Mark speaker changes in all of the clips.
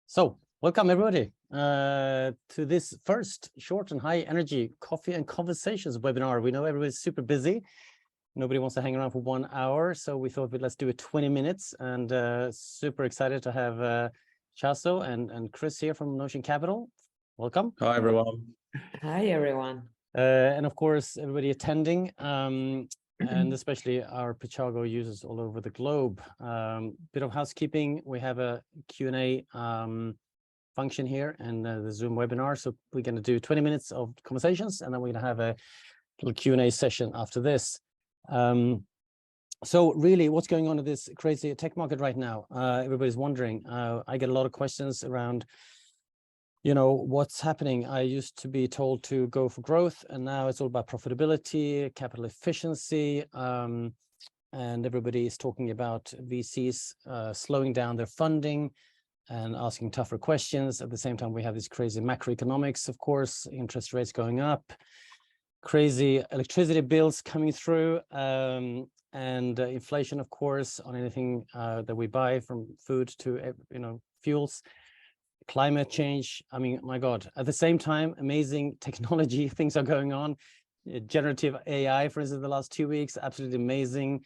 Speaker 1: So, welcome everybody to this first short and high energy coffee and conversations webinar. We know everybody's super busy. Nobody wants to hang around for 1 hour, so we thought let's do it 20 minutes. And super excited to have Itxaso and Chris here from Notion Capital. Welcome.
Speaker 2: Hi everyone.
Speaker 3: Hi everyone.
Speaker 1: And of course, everybody attending. And especially our Pitchago users all over the globe. Bit of housekeeping. We have a Q&A function here and the Zoom webinar. So we're going to do 20 minutes of conversations, and then we're going to have a little Q&A session after this. So really, what's going on in this crazy tech market right now? Everybody's wondering. I get a lot of questions around, you know, what's happening. I used to be told to go for growth, and now it's all about profitability, capital efficiency, and everybody is talking about VCs slowing down their funding and asking tougher questions. At the same time, we have this crazy macroeconomics, of course, interest rates going up, crazy electricity bills coming through, and inflation, of course, on anything that we buy, from food to, you know, fuels. Climate change. I mean, my God, at the same time, amazing technology things are going on. Generative AI, for instance, the last 2 weeks, absolutely amazing.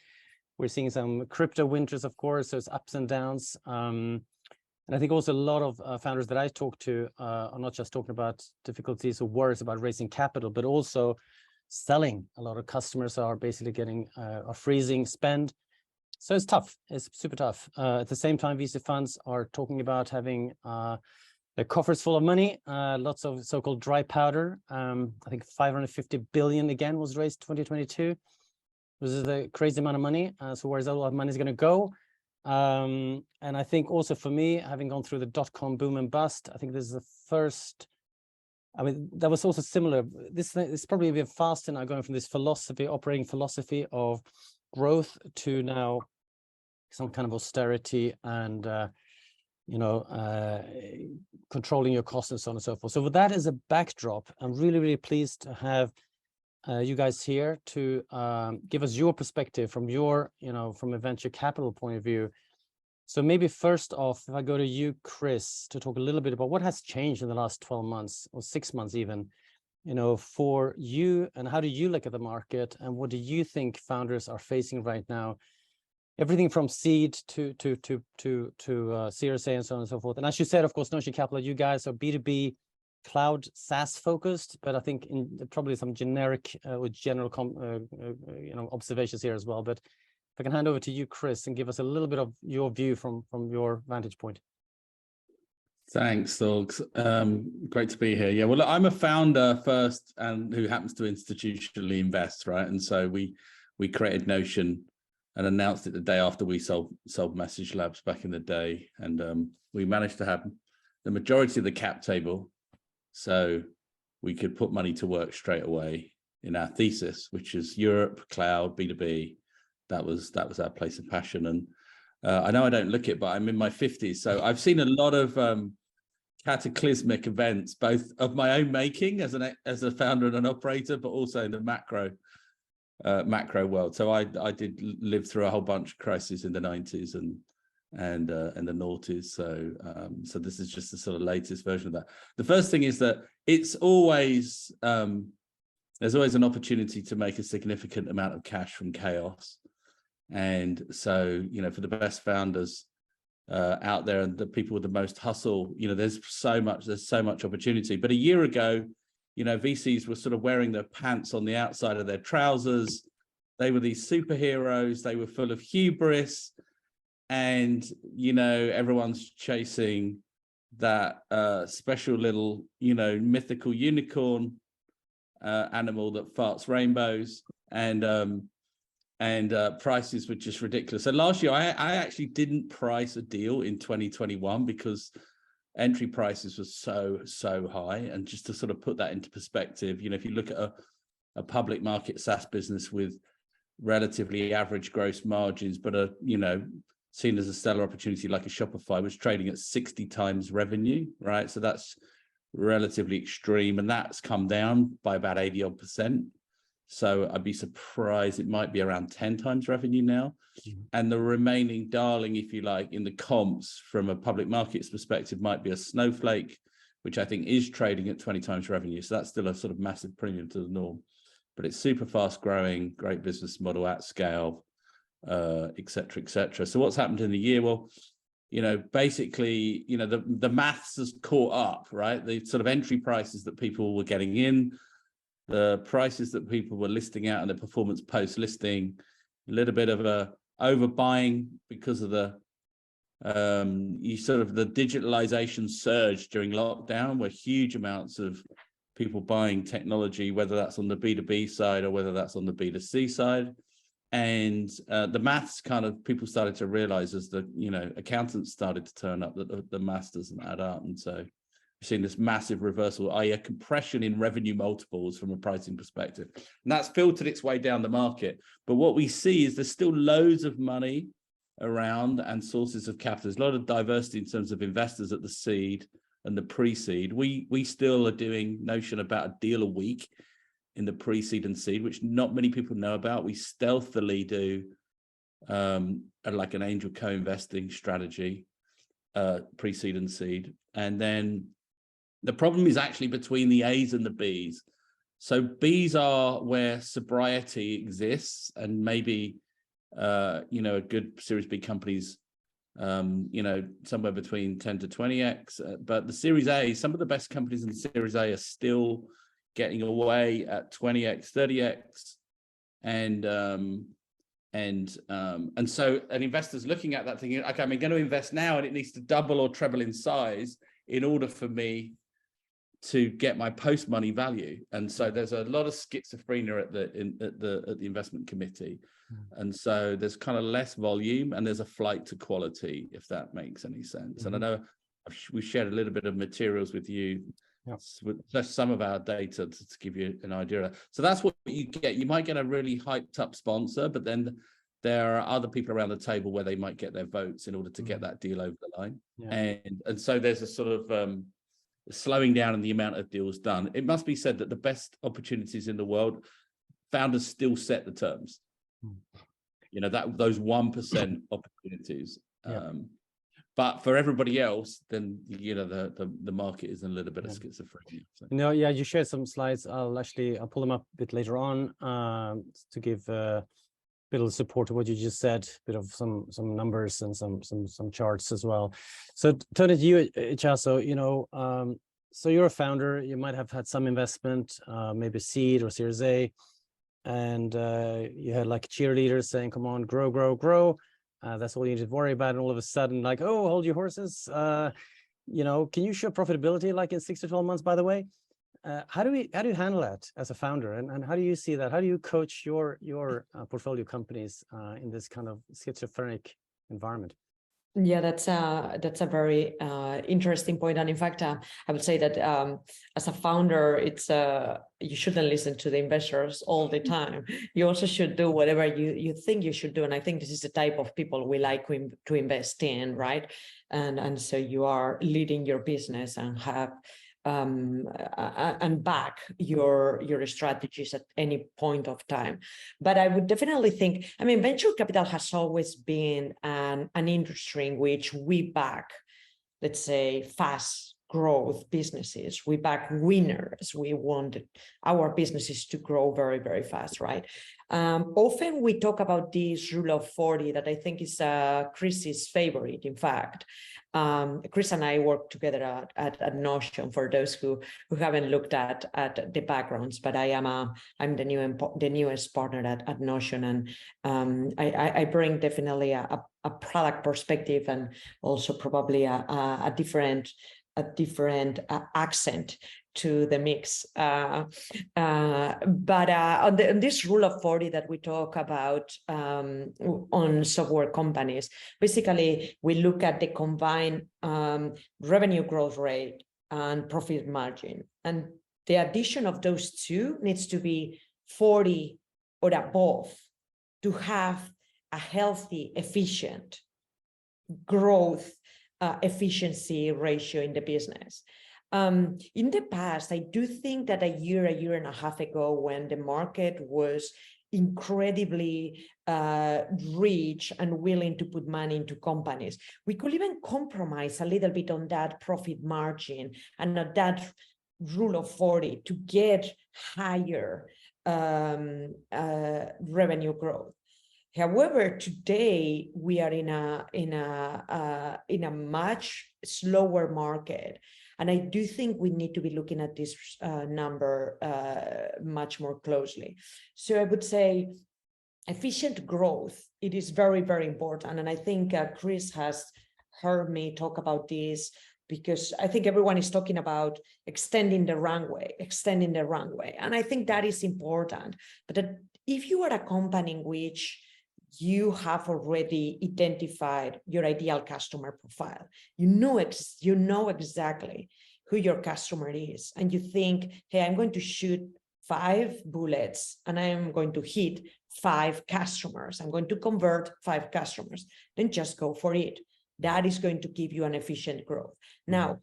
Speaker 1: We're seeing some crypto winters, of course, so it's ups and downs. And I think also a lot of founders that I talk to are not just talking about difficulties or worries about raising capital, but also selling. A lot of customers are basically getting are freezing spend. So it's tough. It's super tough. At the same time, VC funds are talking about having their coffers full of money, lots of so-called dry powder. I think 550 billion again was raised 2022. This is a crazy amount of money. So where's all that money is going to go? And I think also for me, having gone through the dot-com boom and bust, I think this is the first. I mean, that was also similar. This is probably a bit faster now, going from this philosophy, operating philosophy of growth to now some kind of austerity and you know, controlling your costs and so on and so forth. So with that as a backdrop, I'm really pleased to have you guys here to give us your perspective from your, you know, from a venture capital point of view. So maybe first off, if I go to you, Chris, to talk a little bit about what has changed in the last 12 months or 6 months even, you know, for you, and how do you look at the market, and what do you think founders are facing right now? Everything from seed to Series A and so on and so forth. And as you said, of course, Notion Capital, you guys are B2B cloud SaaS focused, but I think in probably some generic or general you know, observations here as well. But if I can hand over to you, Chris, and give us a little bit of your view from your vantage point.
Speaker 2: Thanks, Dogs. Great to be here. Yeah, well, I'm a founder first, and who happens to institutionally invest, right? And so we created Notion and announced it the day after we sold Message Labs back in the day, and we managed to have the majority of the cap table, so we could put money to work straight away in our thesis, which is Europe, cloud, B2B. That was our place of passion. And I know I don't look it, but I'm in my 50s, so I've seen a lot of cataclysmic events, both of my own making as a founder and an operator, but also in the macro world. So I did live through a whole bunch of crises in the 90s and the noughties. So this is just the sort of latest version of that. The first thing is that it's always there's always an opportunity to make a significant amount of cash from chaos. And so, you know, for the best founders out there and the people with the most hustle, you know, there's so much opportunity. But a year ago, you know, VCs were sort of wearing their pants on the outside of their trousers. They were these superheroes. They were full of hubris. And, you know, everyone's chasing that special little, you know, mythical unicorn animal that farts rainbows. And prices were just ridiculous. So last year, I actually didn't price a deal in 2021 because entry prices were so high. And just to sort of put that into perspective, you know, if you look at a public market SaaS business with relatively average gross margins, but you know, seen as a stellar opportunity like a Shopify, was trading at 60 times revenue, right? So that's relatively extreme, and that's come down by about 80%. So I'd be surprised it might be around 10 times revenue now. And the remaining darling, if you like, in the comps from a public markets perspective might be a Snowflake, which I think is trading at 20 times revenue. So that's still a sort of massive premium to the norm. But it's super fast growing, great business model at scale, et cetera, et cetera. So what's happened in the year? Well, basically, the maths has caught up, right? The sort of entry prices that people were getting in, the prices that people were listing out and the performance post-listing, a little bit of a overbuying because of the the digitalization surge during lockdown, where huge amounts of people buying technology, whether that's on the B2B side or whether that's on the B2C side. And the maths people started to realize as the, accountants started to turn up that the maths doesn't add up. And so we've seen this massive reversal, i.e. a compression in revenue multiples from a pricing perspective. And that's filtered its way down the market. But what we see is there's still loads of money around and sources of capital. There's a lot of diversity in terms of investors at the seed and the pre-seed. We still are doing notion about a deal a week in the pre-seed and seed, which not many people know about. We stealthily do like an angel co-investing strategy, pre-seed and seed. And then the problem is actually between the A's and the B's. So B's are where sobriety exists, and maybe a good Series B companies, somewhere between 10 to 20x. But the Series A, some of the best companies in the Series A are still getting away at 20x, 30x, and so an investor's looking at that thinking, okay, I'm going to invest now, and it needs to double or treble in size in order for me to get my post-money value. And so there's a lot of schizophrenia at the investment committee. And so there's kind of less volume and there's a flight to quality, if that makes any sense. And I know we've shared a little bit of materials with you, with just some of our data to give you an idea. So that's what you get. You might get a really hyped up sponsor, but then there are other people around the table where they might get their votes in order to get that deal over the line. And so there's a sort of slowing down in the amount of deals done. It must be said that the best opportunities in the world, founders still set the terms. That those 1% opportunities. But for everybody else, then the market is in a little bit of schizophrenia. So.
Speaker 1: You shared some slides. I'll pull them up a bit later on to give a bit of support to what you just said, a bit of some numbers and some charts as well. So turning to you, Itxaso, so you're a founder. You might have had some investment, maybe seed or Series A, and you had like cheerleaders saying, "Come on, grow, grow, grow." That's all you need to worry about. And all of a sudden, like, "Oh, hold your horses. Can you show profitability like in 6 to 12 months, by the way?" How do you handle that as a founder? And how do you see that? How do you coach your portfolio companies in this kind of schizophrenic environment?
Speaker 3: Yeah, that's a very interesting point. And in fact, I would say that as a founder, it's you shouldn't listen to the investors all the time. You also should do whatever you think you should do. And I think this is the type of people we like to invest in, right? And so you are leading your business and have and back your strategies at any point of time. But I would definitely think, venture capital has always been an industry in which we back, let's say, fast growth businesses. We back winners. We want our businesses to grow very, very fast, right? Often we talk about this rule of 40 that I think is Chris's favorite, in fact. Chris and I work together at Notion, for those who haven't looked at the backgrounds, but I'm the newest partner at Notion, and I bring definitely a product perspective and also probably a different accent to the mix. But on this rule of 40 that we talk about on software companies, basically we look at the combined revenue growth rate and profit margin. And the addition of those two needs to be 40 or above to have a healthy, efficient growth efficiency ratio in the business. In the past, I do think that a year and a half ago, when the market was incredibly rich and willing to put money into companies, we could even compromise a little bit on that profit margin and on that rule of 40 to get higher revenue growth. However, today we are in a much slower market, and I do think we need to be looking at this number much more closely. So I would say efficient growth, it is very, very important. And I think Chris has heard me talk about this, because I think everyone is talking about extending the runway. And I think that is important. But if you are a company in which you have already identified your ideal customer profile, you know exactly who your customer is, and you think, hey, I'm going to shoot 5 bullets and I'm going to hit 5 customers, I'm going to convert 5 customers, then just go for it. That is going to give you an efficient growth. Now,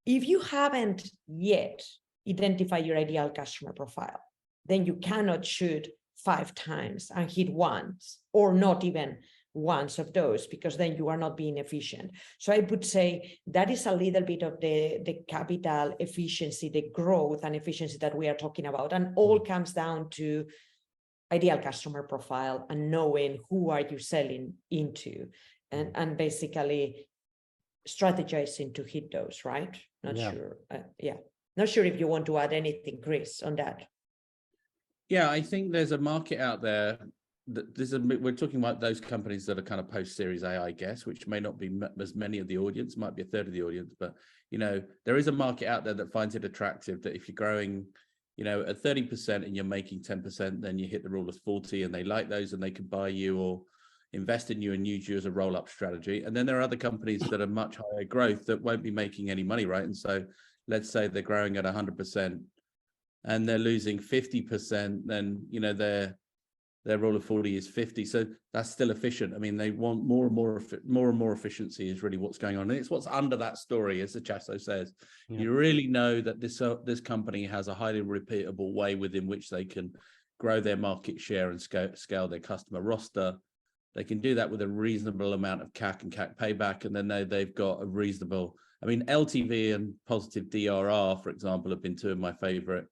Speaker 3: if you haven't yet identified your ideal customer profile, then you cannot shoot 5 times and hit once, or not even once of those, because then you are not being efficient. So I would say that is a little bit of the capital efficiency, the growth and efficiency that we are talking about, and all comes down to ideal customer profile and knowing who are you selling into, and basically strategizing to hit those, right? Not sure. Not sure if you want to add anything, Chris, on that.
Speaker 2: Yeah, I think there's a market out there that we're talking about those companies that are kind of post-Series A, I guess, which may not be as many of the audience, might be a third of the audience, but there is a market out there that finds it attractive that if you're growing, at 30% and you're making 10%, then you hit the rule of 40, and they like those and they can buy you or invest in you and use you as a roll-up strategy. And then there are other companies that are much higher growth that won't be making any money, right? And so let's say they're growing at 100%. And they're losing 50%, then their rule of 40 is 50. So that's still efficient. I mean, they want more and more efficiency is really what's going on. And it's what's under that story, as Itxaso says. Yeah. You really know that this company has a highly repeatable way within which they can grow their market share and scale their customer roster. They can do that with a reasonable amount of CAC and CAC payback. And then they've got a reasonable, LTV and positive DRR, for example, have been 2 of my favorite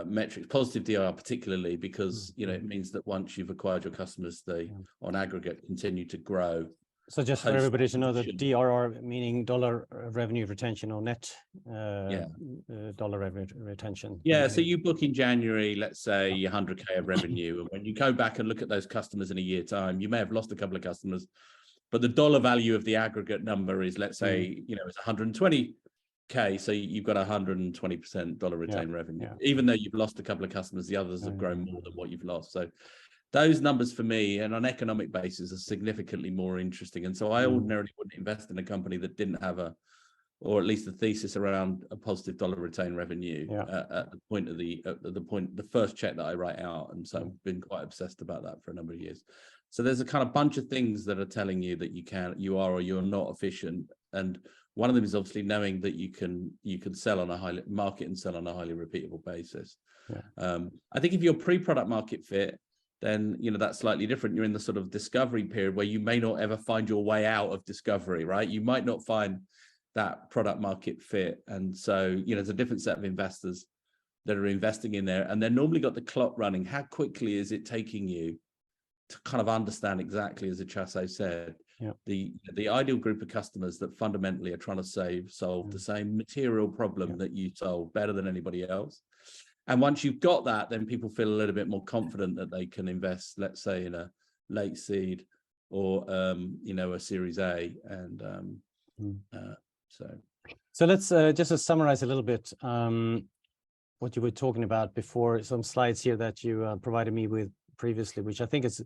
Speaker 2: metrics. Positive DRR particularly because it means that once you've acquired your customers, they on aggregate continue to grow.
Speaker 1: So just for everybody to know, that DRR meaning dollar revenue retention, or net dollar revenue retention.
Speaker 2: So you book in January, let's say 100K of revenue, and when you go back and look at those customers in a year time, you may have lost a couple of customers, but the dollar value of the aggregate number is, let's say, it's 120K, so you've got 120% dollar retained revenue. Even though you've lost a couple of customers, the others have grown more than what you've lost. So those numbers for me, and on an economic basis, are significantly more interesting. And so I ordinarily wouldn't invest in a company that didn't have or at least the thesis around a positive dollar retained revenue at the point of the first check that I write out. And so I've been quite obsessed about that for a number of years. So there's a kind of bunch of things that are telling you that you are or you're not efficient. And one of them is obviously knowing that you can sell on a highly market and sell on a highly repeatable basis. I think if you're pre-product market fit, then that's slightly different. You're in the sort of discovery period where you may not ever find your way out of discovery, right? You might not find that product market fit, and so there's a different set of investors that are investing in there, and they're normally got the clock running. How quickly is it taking you to kind of understand exactly, as Itxaso said, the ideal group of customers that fundamentally are trying to solve the same material problem that you solve better than anybody else? And once you've got that, then people feel a little bit more confident that they can invest, let's say, in a late seed or a Series A. And
Speaker 1: so let's just to summarize a little bit what you were talking about before. Some slides here that you provided me with previously, which I think is a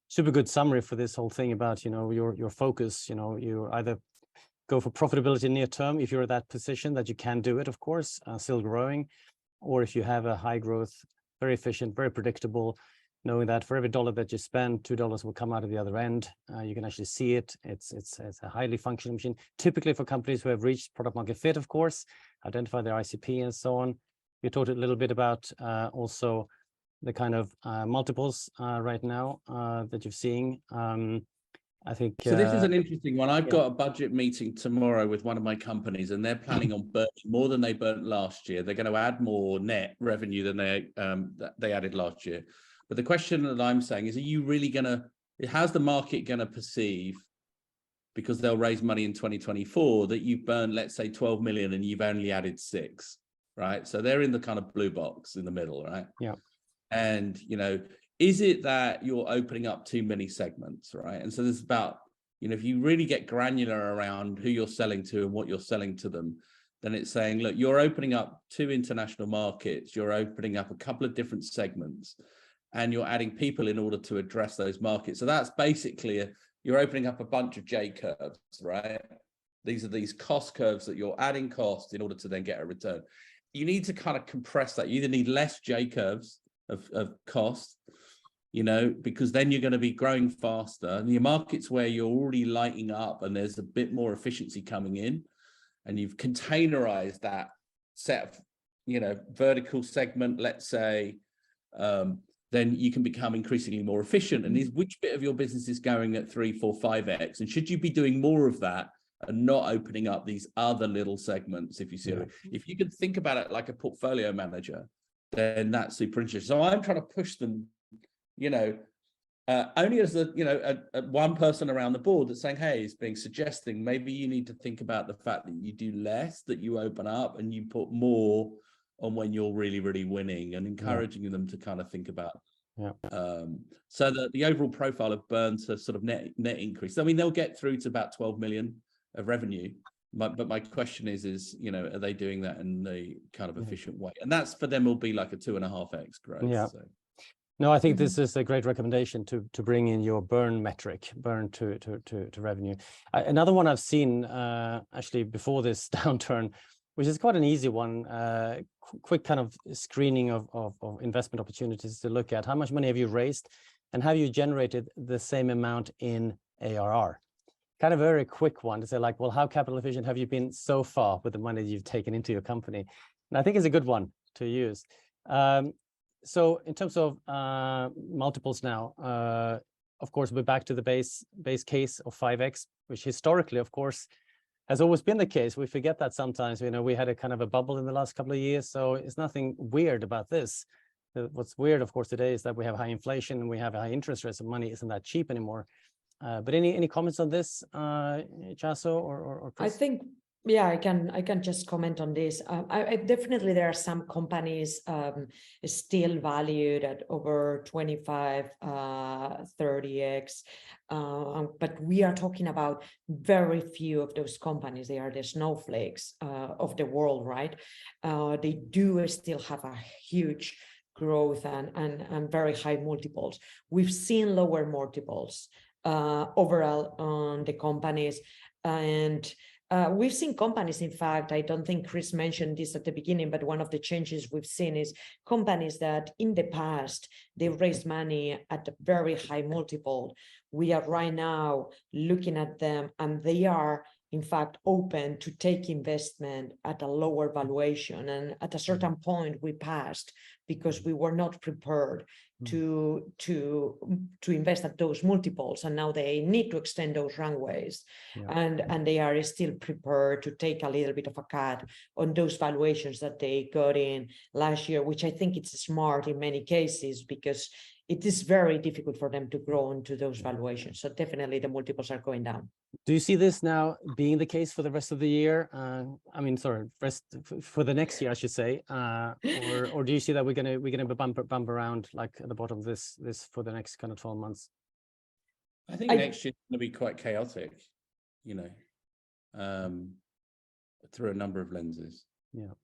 Speaker 1: super good summary for this whole thing about your focus. You either go for profitability near term if you're at that position that you can do it, of course, still growing, or if you have a high growth, very efficient, very predictable, knowing that for every dollar that you spend, $2 will come out of the other end. You can actually see it. It's a highly functional machine, typically for companies who have reached product market fit, of course, identify their ICP and so on. You talked a little bit about also the kind of multiples right now that you're seeing. I think
Speaker 2: so. This is an interesting one. I've
Speaker 1: yeah.
Speaker 2: got a budget meeting tomorrow with one of my companies, and they're planning on burning more than they burnt last year. They're going to add more net revenue than they added last year. But the question that I'm saying is, are you really going to? How's the market going to perceive? Because they'll raise money in 2024 that you've burned, let's say, 12 million, and you've only added 6, right? So they're in the kind of blue box in the middle, right?
Speaker 1: Yeah.
Speaker 2: And is it that you're opening up too many segments, right? And so there's about, if you really get granular around who you're selling to and what you're selling to them, then it's saying, look, you're opening up 2 international markets, you're opening up a couple of different segments, and you're adding people in order to address those markets. So that's basically you're opening up a bunch of J curves, right? These are these cost curves that you're adding cost in order to then get a return. You need to kind of compress that. You either need less J curves of cost, because then you're going to be growing faster. And your markets where you're already lighting up and there's a bit more efficiency coming in, and you've containerized that set of, vertical segment, let's say, then you can become increasingly more efficient. And which bit of your business is going at 3, 4, 5x? And should you be doing more of that and not opening up these other little segments? If you see, if you can think about it like a portfolio manager, then that's super interesting. So I'm trying to push them, only as a one person around the board that's saying, hey, is suggesting maybe you need to think about the fact that you do less, that you open up and you put more on when you're really, really winning, and encouraging them to kind of think about. So that the overall profile of burn to sort of net increase. I mean, they'll get through to about 12 million of revenue. But my question is, are they doing that in a kind of efficient way? And that's for them will be like a 2.5x growth.
Speaker 1: Yeah.
Speaker 2: So.
Speaker 1: No, I think this is a great recommendation to bring in your burn metric, burn to revenue. Another one I've seen actually before this downturn, which is quite an easy one, quick kind of screening of investment opportunities to look at. How much money have you raised, and have you generated the same amount in ARR? Kind of a very quick one to say, like, well, how capital efficient have you been so far with the money you've taken into your company? And I think it's a good one to use. So in terms of multiples now, of course, we're back to the base case of 5x, which historically, of course, has always been the case. We forget that sometimes. We had a kind of a bubble in the last couple of years, so it's nothing weird about this. What's weird, of course, today is that we have high inflation and we have high interest rates, and money isn't that cheap anymore. But any comments on this, Itxaso or Chris?
Speaker 3: I think, yeah, I can just comment on this. I definitely, there are some companies still valued at over 25, 30x, but we are talking about very few of those companies. They are the snowflakes of the world, right? They do still have a huge growth and very high multiples. We've seen lower multiples overall on the companies, and we've seen companies, in fact, I don't think Chris mentioned this at the beginning, but one of the changes we've seen is companies that in the past, they raised money at a very high multiple. We are right now looking at them, and they are, in fact, open to take investment at a lower valuation. And at a certain point, we passed because we were not prepared to invest at those multiples, and now they need to extend those runways, and they are still prepared to take a little bit of a cut on those valuations that they got in last year, which I think it's smart in many cases, because it is very difficult for them to grow into those valuations. So definitely the multiples are going down.
Speaker 1: Do you see this now being the case for the rest of the year? For the next year, I should say, or do you see that we're gonna bump around like at the bottom of this for the next kind of 12 months?
Speaker 2: I think next year's going to be quite chaotic, through a number of lenses.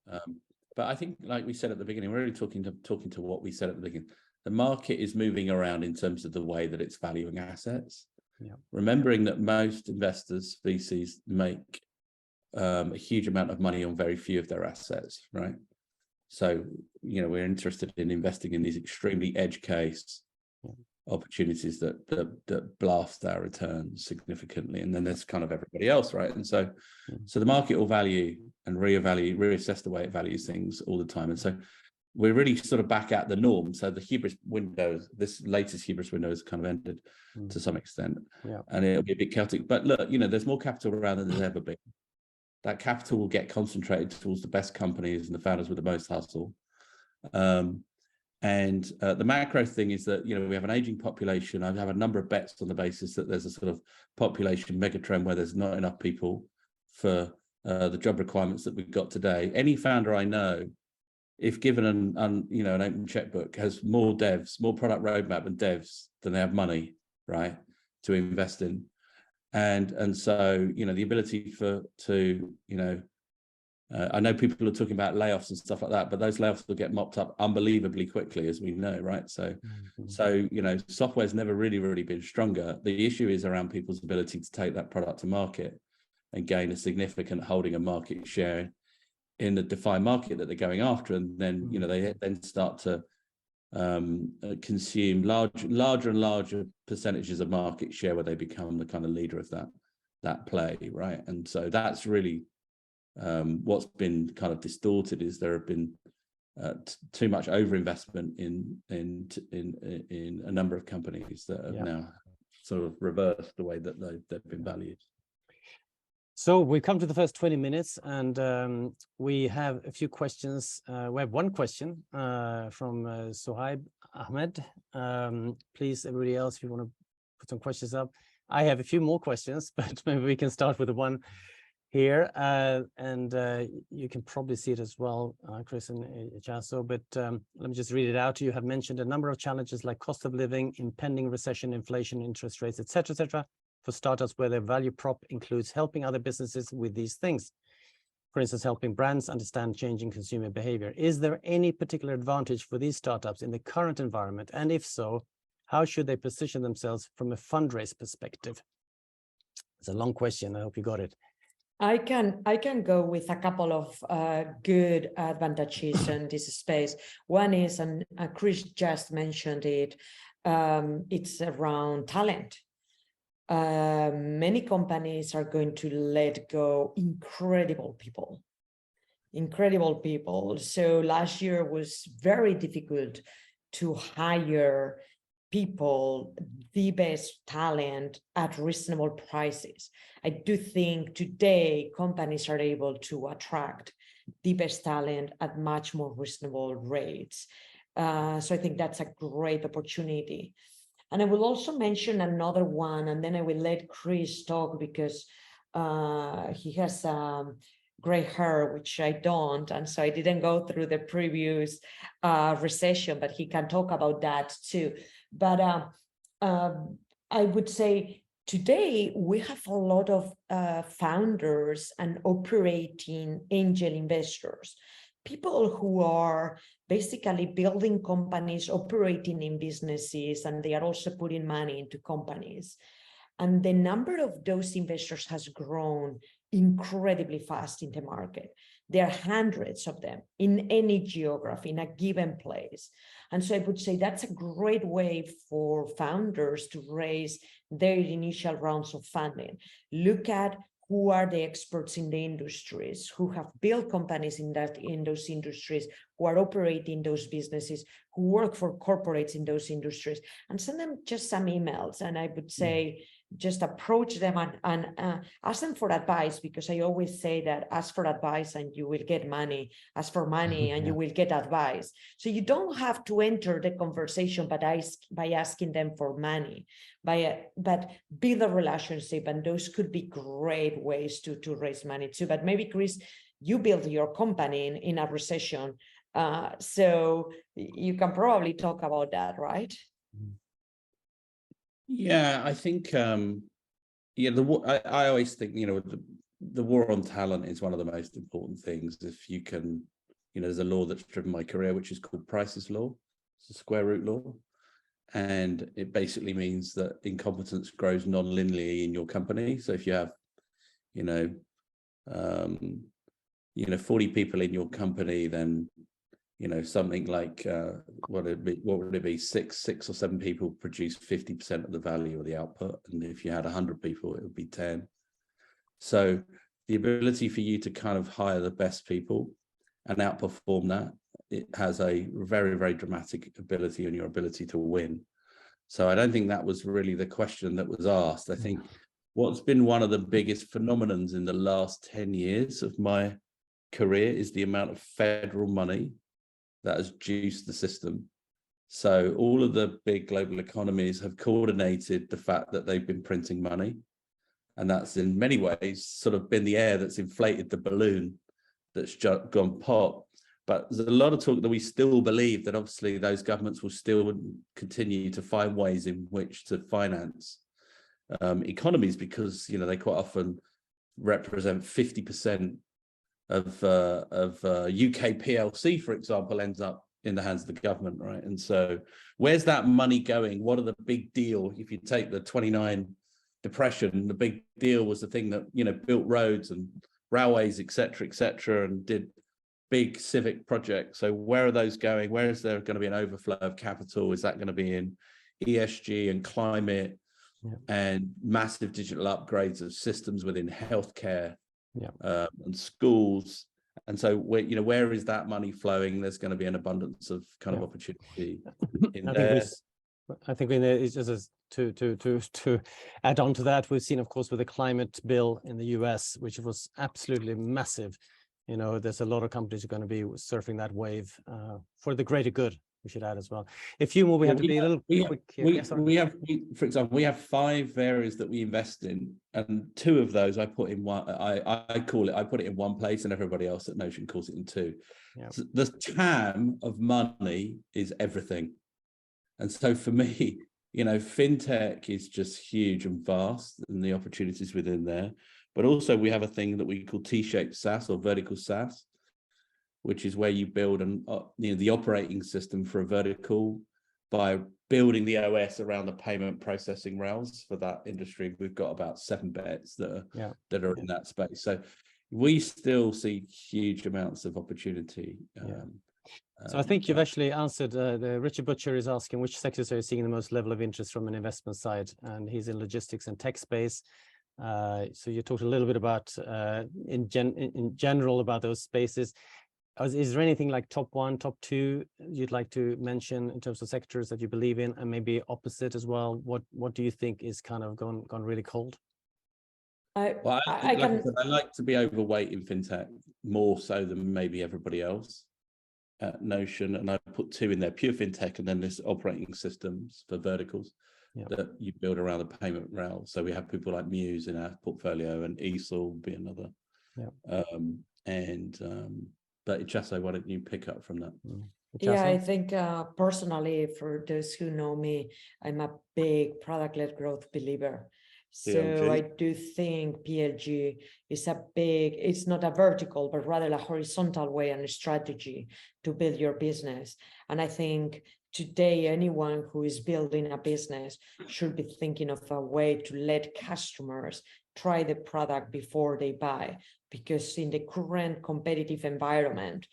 Speaker 2: But I think, like we said at the beginning, we're really talking to what we said at the beginning. The market is moving around in terms of the way that it's valuing assets. Remembering that most investors, VCs, make a huge amount of money on very few of their assets, right? So, we're interested in investing in these extremely edge case, opportunities that blast our returns significantly, and then there's kind of everybody else, right? And so the market will value and reassess the way it values things all the time, and so we're really sort of back at the norm. So the hubris window, this latest hubris window, has kind of ended to some extent, and it'll be a bit chaotic. But look, there's more capital around than there's ever been. That capital will get concentrated towards the best companies and the founders with the most hustle. And the macro thing is that, we have an aging population. I have a number of bets on the basis that there's a sort of population megatrend where there's not enough people for the job requirements that we've got today. Any founder I know, if given an open checkbook, has more devs, more product roadmap and devs than they have money, right, to invest in. And so, the ability I know people are talking about layoffs and stuff like that, but those layoffs will get mopped up unbelievably quickly, as we know, right? So, software's never really been stronger. The issue is around people's ability to take that product to market and gain a significant holding of market share in the defined market that they're going after, and then they then start to consume larger and larger percentages of market share, where they become the kind of leader of that play, right? And so that's really what's been kind of distorted, is there have been too much overinvestment in a number of companies that have now sort of reversed the way that they've been valued.
Speaker 1: So we've come to the first 20 minutes, and we have a few questions. We have one question from Sohaib Ahmed. Please, everybody else, if you want to put some questions up. I have a few more questions, but maybe we can start with the one here, and you can probably see it as well, Chris and Itxaso, but let me just read it out. You have mentioned a number of challenges like cost of living, impending recession, inflation, interest rates, etc., for startups where their value prop includes helping other businesses with these things. For instance, helping brands understand changing consumer behavior. Is there any particular advantage for these startups in the current environment? And if so, how should they position themselves from a fundraise perspective? It's a long question. I hope you got it.
Speaker 3: I can go with a couple of good advantages in this space. One is, and Chris just mentioned it, it's around talent. Many companies are going to let go incredible people. So last year was very difficult to hire people, the best talent at reasonable prices. I do think today companies are able to attract the best talent at much more reasonable rates. So I think that's a great opportunity. And I will also mention another one, and then I will let Chris talk, because he has gray hair, which I don't, and so I didn't go through the previous recession, but he can talk about that too. But I would say today we have a lot of founders and operating angel investors, people who are basically building companies, operating in businesses, and they are also putting money into companies. And the number of those investors has grown incredibly fast in the market. There are hundreds of them in any geography, in a given place. And so I would say that's a great way for founders to raise their initial rounds of funding. Look at who are the experts in the industries, who have built companies in those industries, who are operating those businesses, who work for corporates in those industries, and send them just some emails. And I would say, just approach them and ask them for advice, because I always say that ask for advice and you will get money, ask for money and you will get advice. So you don't have to enter the conversation by asking them for money, but build a relationship, and those could be great ways to raise money too. But maybe, Chris, you build your company in a recession, so you can probably talk about that, right?
Speaker 2: Yeah, I think, I always think, the war on talent is one of the most important things. If you can, there's a law that's driven my career, which is called Price's Law. It's a square root law. And it basically means that incompetence grows non-linearly in your company. So if you have, 40 people in your company, then something like what would it be? Six or seven people produce 50% of the value of the output, and if you had 100 people, it would be 10. So the ability for you to kind of hire the best people and outperform that, it has a very, very dramatic ability on your ability to win. So I don't think that was really the question that was asked. I think what's been one of the biggest phenomenons in the last 10 years of my career is the amount of federal money that has juiced the system. So all of the big global economies have coordinated the fact that they've been printing money. And that's in many ways sort of been the air that's inflated the balloon that's gone pop. But there's a lot of talk that we still believe that obviously those governments will still continue to find ways in which to finance economies, because they quite often represent 50% of UK PLC, for example, ends up in the hands of the government, right? And so where's that money going? What are the big deal? If you take the 29 depression, the big deal was the thing that built roads and railways, etc., and did big civic projects. So where are those going? Where is there going to be an overflow of capital? Is that going to be in ESG and climate and massive digital upgrades of systems within healthcare and schools? And so where is that money flowing? There's going to be an abundance of kind of opportunity in there.
Speaker 1: I think it's just to add on to that, we've seen, of course, with the climate bill in the US, which was absolutely massive. There's a lot of companies are going to be surfing that wave for the greater good. We should add as well. A few more. We have to be a little quick here.
Speaker 2: For example, we have 5 areas that we invest in, and 2 of those I put in one. I put it in one place, and everybody else at Notion calls it in 2. So the TAM of money is everything, and so for me, fintech is just huge and vast, and the opportunities within there. But also we have a thing that we call T-shaped SaaS or vertical SaaS, which is where you build the operating system for a vertical by building the OS around the payment processing rails for that industry. We've got about 7 bets that are in that space. So we still see huge amounts of opportunity.
Speaker 1: So I think you've actually answered. Richard Butcher is asking which sectors are you seeing the most level of interest from an investment side, and he's in logistics and tech space. So you talked a little bit about in general about those spaces. Is there anything like top 1, top 2 you'd like to mention in terms of sectors that you believe in, and maybe opposite as well? What do you think is kind of gone really cold?
Speaker 3: I
Speaker 2: like to be overweight in fintech more so than maybe everybody else at Notion, and I put 2 in there: pure fintech, and then this operating systems for verticals that you build around the payment rail. So we have people like Muse in our portfolio, and Easel would be another. But Itxaso, why don't you pick up from that?
Speaker 3: Yeah, I think personally, for those who know me, I'm a big product-led growth believer. So
Speaker 2: PLG.
Speaker 3: I do think PLG is it's not a vertical, but rather a horizontal way and a strategy to build your business. And I think today, anyone who is building a business should be thinking of a way to let customers try the product before they buy, because in the current competitive environment,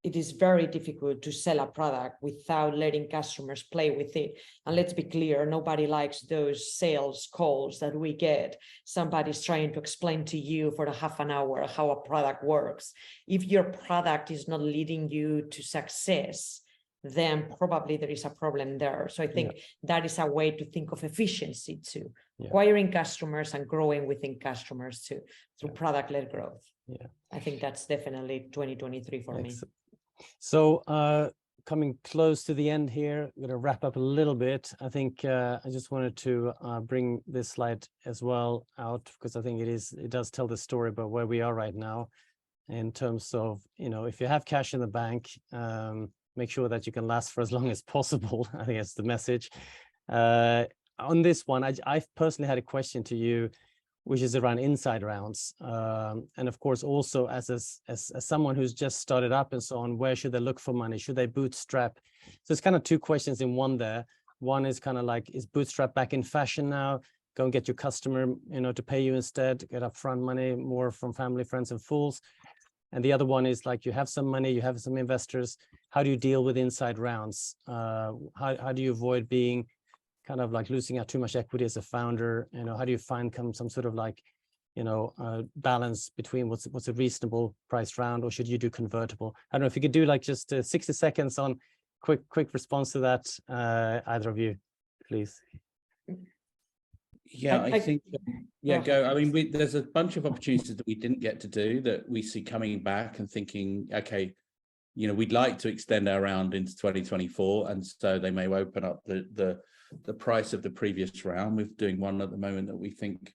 Speaker 3: it is very difficult to sell a product without letting customers play with it. And let's be clear, nobody likes those sales calls that we get. Somebody's trying to explain to you for a half an hour how a product works. If your product is not leading you to success, then probably there is a problem there. So I think that is a way to think of efficiency too, acquiring customers and growing within customers too, through product-led growth. I think that's definitely 2023 for me.
Speaker 1: So coming close to the end here, I'm going to wrap up a little bit. I think I just wanted to bring this slide as well out, because I think it does tell the story about where we are right now in terms of, if you have cash in the bank, make sure that you can last for as long as possible. I think that's the message. On this one, I've personally had a question to you, which is around inside rounds. And of course, also as someone who's just started up and so on, where should they look for money? Should they bootstrap? So it's kind of 2 questions in one there. One is kind of like, is bootstrap back in fashion now? Go and get your customer, to pay you instead, get upfront money more from family, friends, and fools. And the other one is like, you have some money, you have some investors. How do you deal with inside rounds? How do you avoid being kind of like losing out too much equity as a founder? You know, how do you find some sort of like, you know, balance between what's a reasonable price round, or should you do convertible? I don't know if you could do like just 60 seconds on quick response to that, either of you, please.
Speaker 2: Yeah, I think, yeah,
Speaker 3: go.
Speaker 2: go. I mean, there's a bunch of opportunities that we didn't get to do that we see coming back and thinking, okay, you know, we'd like to extend our round into 2024. And so they may open up the price of the previous round. We're doing one at the moment that we think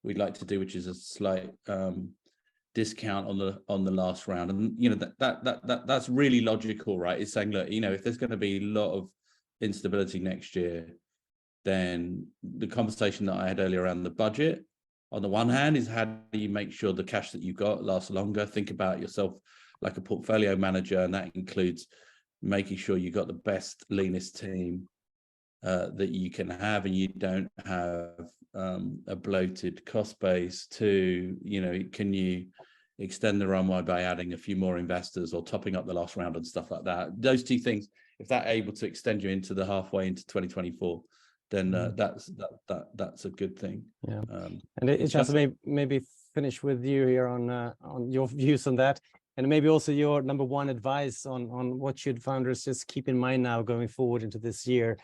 Speaker 2: we'd like to do, which is a slight discount on the last round. And, you know, that's really logical, right? It's saying, look, you know, if there's going to be a lot of instability next year, then the conversation that I had earlier around the budget, on the one hand, is how do you make sure the cash that you've got lasts longer? Think about yourself like a portfolio manager, and that includes making sure you got the best, leanest team that you can have, and you don't have a bloated cost base. To, you know, can you extend the runway by adding a few more investors or topping up the last round and stuff like that? Those two things, if they're able to extend you into the halfway into 2024, then that's a good thing.
Speaker 1: Yeah, and it's just maybe finish with you here on your views on that, and maybe also your number one advice on what should founders just keep in mind now going forward into this year.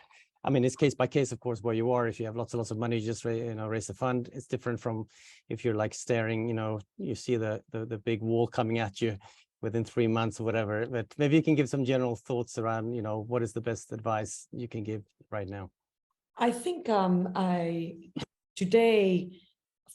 Speaker 1: I mean, it's case by case, of course, where you are. If you have lots and lots of money, just raise a fund. It's different from if you're like staring, you know, you see the big wall coming at you within 3 months or whatever. But maybe you can give some general thoughts around, you know, what is the best advice you can give right now?
Speaker 3: I think today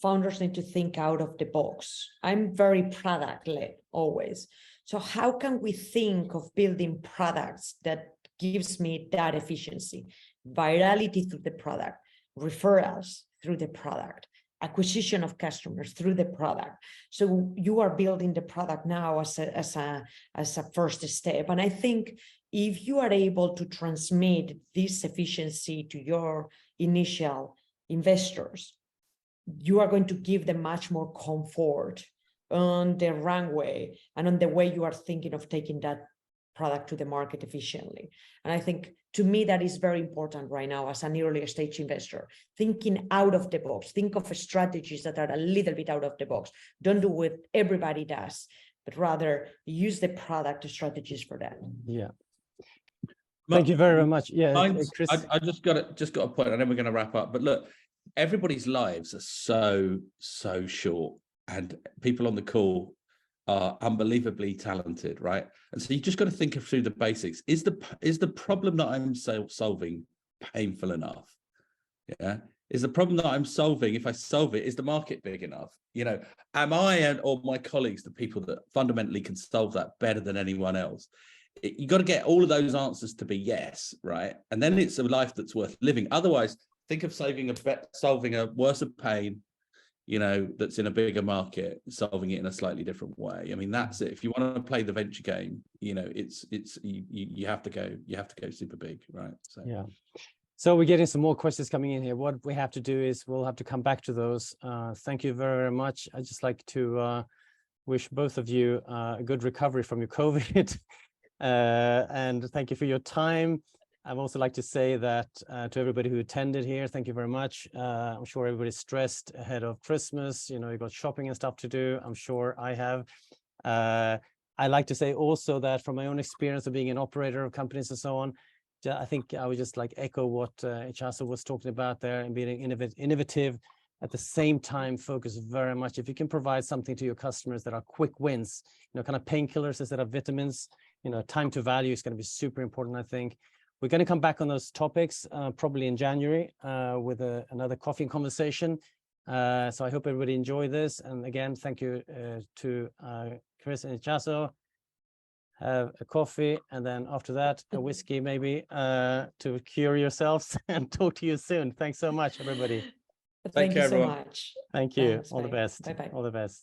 Speaker 3: founders need to think out of the box. I'm very product-led always. So how can we think of building products that gives me that efficiency, virality through the product, referrals through the product, acquisition of customers through the product? So you are building the product now as a first step. And I think if you are able to transmit this efficiency to your initial investors, you are going to give them much more comfort on the runway and on the way you are thinking of taking that product to the market efficiently. And I think, to me, that is very important right now as an earlier stage investor, thinking out of the box. Think of strategies that are a little bit out of the box. Don't do what everybody does, but rather use the product strategies for that.
Speaker 1: Yeah. Thank you very much. Yeah, Chris.
Speaker 2: I just got a point, and then we're going to wrap up. But look, everybody's lives are so short, and people on the call are unbelievably talented, right? And so you just got to think through the basics. Is the problem that I'm solving painful enough? Yeah. Is the problem that I'm solving, if I solve it, is the market big enough? You know, am I or my colleagues the people that fundamentally can solve that better than anyone else? You got to get all of those answers to be yes, right? And then it's a life that's worth living. Otherwise, think of solving a worse pain, you know, that's in a bigger market, solving it in a slightly different way. I mean, that's it. If you want to play the venture game, you know, you have to go super big, right? So
Speaker 1: yeah. So we're getting some more questions coming in here. What we have to do is we'll have to come back to those. Thank you very, very much. I'd just like to wish both of you a good recovery from your COVID. And thank you for your time. I'd also like to say that to everybody who attended here, thank you very much. I'm sure everybody's stressed ahead of Christmas. You know, you got shopping and stuff to do. I'm sure I have. I like to say also that from my own experience of being an operator of companies and so on, I think I would just like echo what Itxaso was talking about there, and being innovative, at the same time focus very much. If you can provide something to your customers that are quick wins, you know, kind of painkillers instead of vitamins, you know, time to value is going to be super important, I think. We're going to come back on those topics probably in January with another coffee and conversation. So I hope everybody enjoyed this. And again, thank you to Chris and Itxaso. Have a coffee, and then after that, a whiskey maybe to cure yourselves, and talk to you soon. Thanks so much, everybody.
Speaker 3: Thank you so
Speaker 2: everyone.
Speaker 3: much.
Speaker 1: Thank you.
Speaker 3: Thanks,
Speaker 1: all the
Speaker 3: bye.
Speaker 1: best.
Speaker 3: Bye-bye.
Speaker 1: All the best.